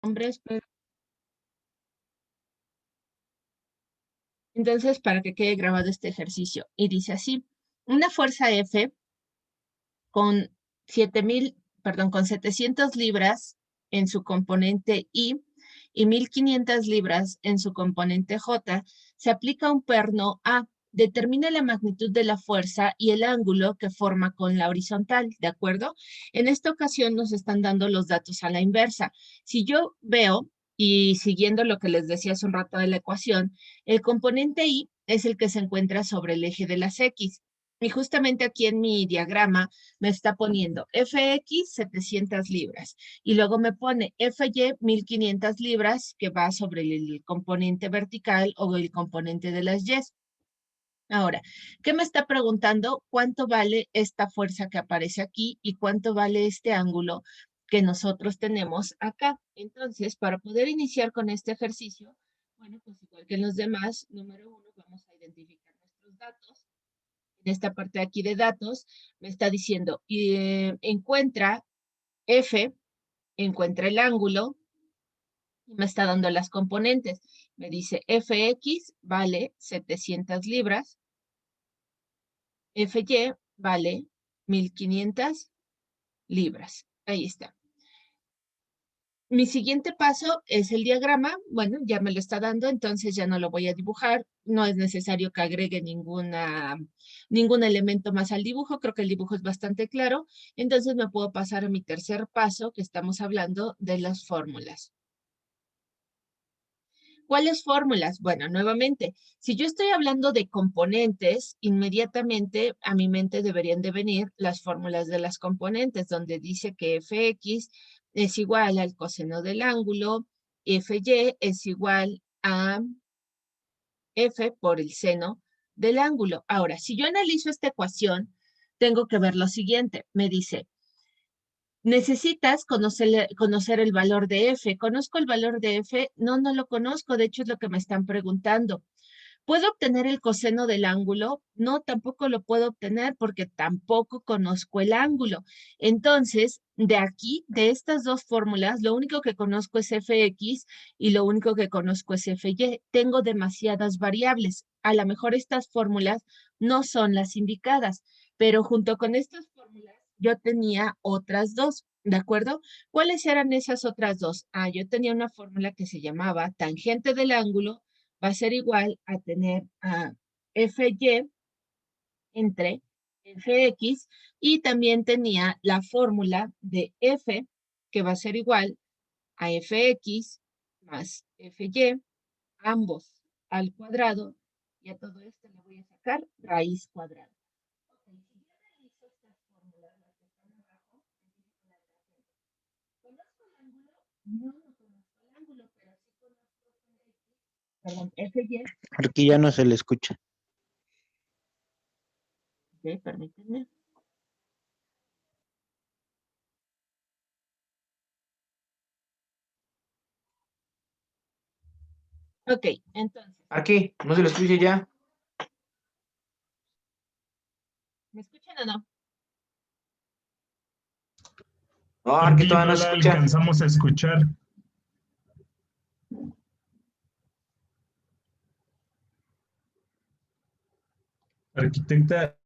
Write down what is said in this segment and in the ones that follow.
nombres, pero... Entonces, para que quede grabado este ejercicio. Y dice así, una fuerza F con 700 libras en su componente I y 1500 libras en su componente J, se aplica un perno A. Determina la magnitud de la fuerza y el ángulo que forma con la horizontal, ¿de acuerdo? En esta ocasión nos están dando los datos a la inversa. Si yo veo, y siguiendo lo que les decía hace un rato de la ecuación, el componente I es el que se encuentra sobre el eje de las X. Y justamente aquí en mi diagrama me está poniendo FX 700 libras y luego me pone FY 1500 libras que va sobre el componente vertical o el componente de las Y. Ahora, ¿qué me está preguntando? ¿Cuánto vale esta fuerza que aparece aquí y cuánto vale este ángulo que nosotros tenemos acá? Entonces, para poder iniciar con este ejercicio, bueno, pues igual que en los demás, número uno, vamos a identificar nuestros datos. En esta parte de aquí de datos, me está diciendo, encuentra F, encuentra el ángulo, y me está dando las componentes. Me dice FX vale 700 libras, FY vale 1500 libras. Ahí está. Mi siguiente paso es el diagrama. Bueno, ya me lo está dando, entonces ya no lo voy a dibujar. No es necesario que agregue ningún elemento más al dibujo. Creo que el dibujo es bastante claro. Entonces me puedo pasar a mi tercer paso, que estamos hablando de las fórmulas. ¿Cuáles fórmulas? Bueno, nuevamente, si yo estoy hablando de componentes, inmediatamente a mi mente deberían de venir las fórmulas de las componentes, donde dice que Fx es igual al coseno del ángulo, Fy es igual a F por el seno del ángulo. Ahora, si yo analizo esta ecuación, tengo que ver lo siguiente. Me dice, necesitas conocer el valor de F. ¿Conozco el valor de F? No, no lo conozco. De hecho, es lo que me están preguntando. ¿Puedo obtener el coseno del ángulo? No, tampoco lo puedo obtener porque tampoco conozco el ángulo. Entonces, de aquí, de estas dos fórmulas, lo único que conozco es Fx y lo único que conozco es Fy. Tengo demasiadas variables. A lo mejor estas fórmulas no son las indicadas, pero junto con estas fórmulas yo tenía otras dos, ¿de acuerdo? ¿Cuáles eran esas otras dos? Ah, yo tenía una fórmula que se llamaba tangente del ángulo va a ser igual a tener a Fy entre Fx y también tenía la fórmula de F que va a ser igual a Fx más Fy, ambos al cuadrado, y a todo esto le voy a sacar raíz cuadrada. Ok, si yo analizo estas fórmulas, las que están abajo, ¿conozco el ángulo? No, no conozco el ángulo, pero sí conozco Fx, perdón, Fy. Aquí ya no se le escucha. Ok, permítanme. Ok, entonces, Aquí, no se lo escuche ya. ¿me escuchan o no? No, aquí Aquí todavía no no se la escucha. alcanzamos a escuchar. Arquitecta,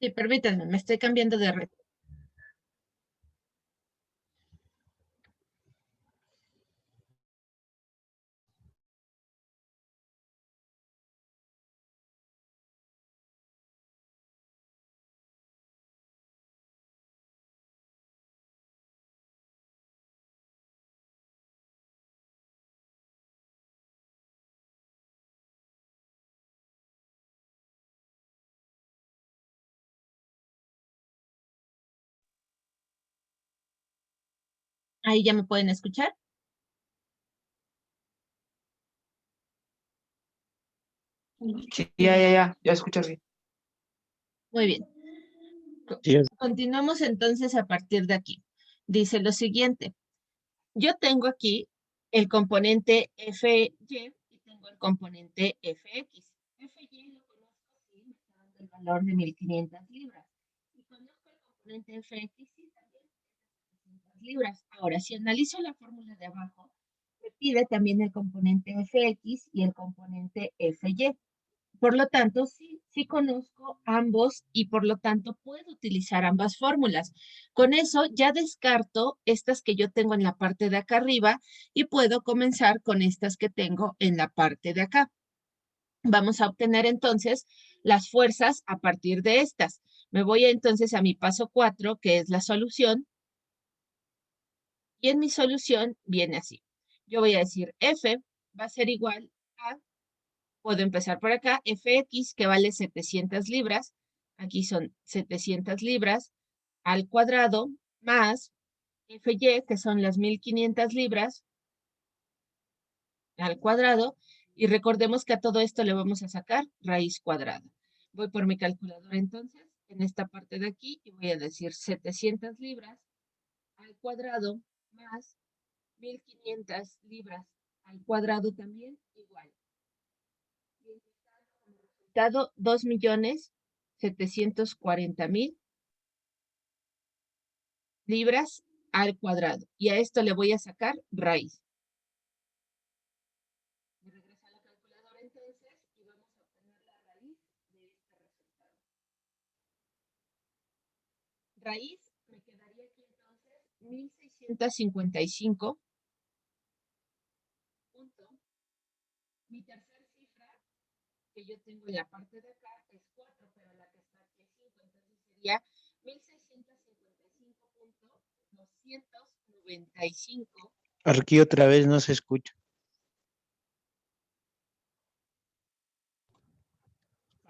Sí, permítanme, me estoy cambiando de red. Ahí ya me pueden escuchar. Sí, ya escuchas bien. Muy bien. Sí, Continuamos entonces a partir de aquí. Dice lo siguiente. Yo tengo aquí el componente Fy y tengo el componente Fx. Fy lo conozco, sí, me está dando el valor de 1500 libras. Y conozco el componente Fx, sí, también. libras. Ahora, si analizo la fórmula de abajo, me pide también el componente Fx y el componente Fy. Por lo tanto, sí conozco ambos y por lo tanto puedo utilizar ambas fórmulas. Con eso ya descarto estas que yo tengo en la parte de acá arriba y puedo comenzar con estas que tengo en la parte de acá. Vamos a obtener entonces las fuerzas a partir de estas. Me voy entonces a mi paso 4, que es la solución. Y en mi solución viene así. Yo voy a decir F va a ser igual a, puedo empezar por acá, Fx que vale 700 libras. Aquí son 700 libras al cuadrado más Fy que son las 1500 libras al cuadrado. Y recordemos que a todo esto le vamos a sacar raíz cuadrada. Voy por mi calculadora entonces en esta parte de aquí y voy a decir 700 libras al cuadrado más 1500 libras al cuadrado también igual. Y el resultado 2.740.000 libras al cuadrado. Y a esto le voy a sacar raíz. Me regreso a la calculadora entonces y vamos a obtener la raíz de este resultado. Raíz me quedaría aquí entonces 1655. Punto. Mi tercera cifra que yo tengo en la parte de acá es 4, pero la que está aquí es 5, entonces sería 1655.295. Aquí otra vez no se escucha.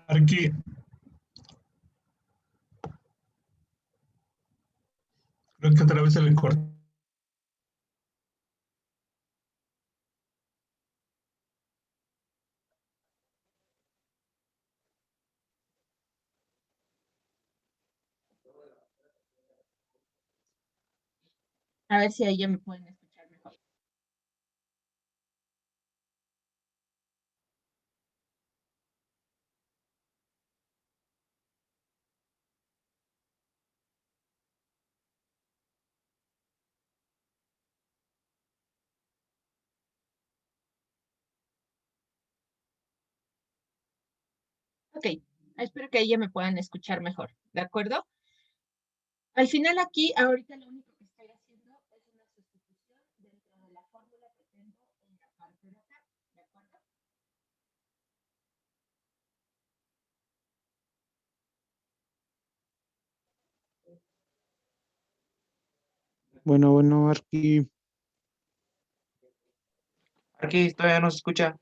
Arqui, creo que otra vez se le corta. A ver si ahí ya me pueden escuchar mejor. Ok, espero que ahí ya me puedan escuchar mejor, ¿de acuerdo? Al final aquí, ahorita lo único que estoy haciendo es una sustitución dentro de la fórmula que tengo en la parte de acá, ¿de acuerdo? Bueno, aquí Arqui, todavía no se escucha.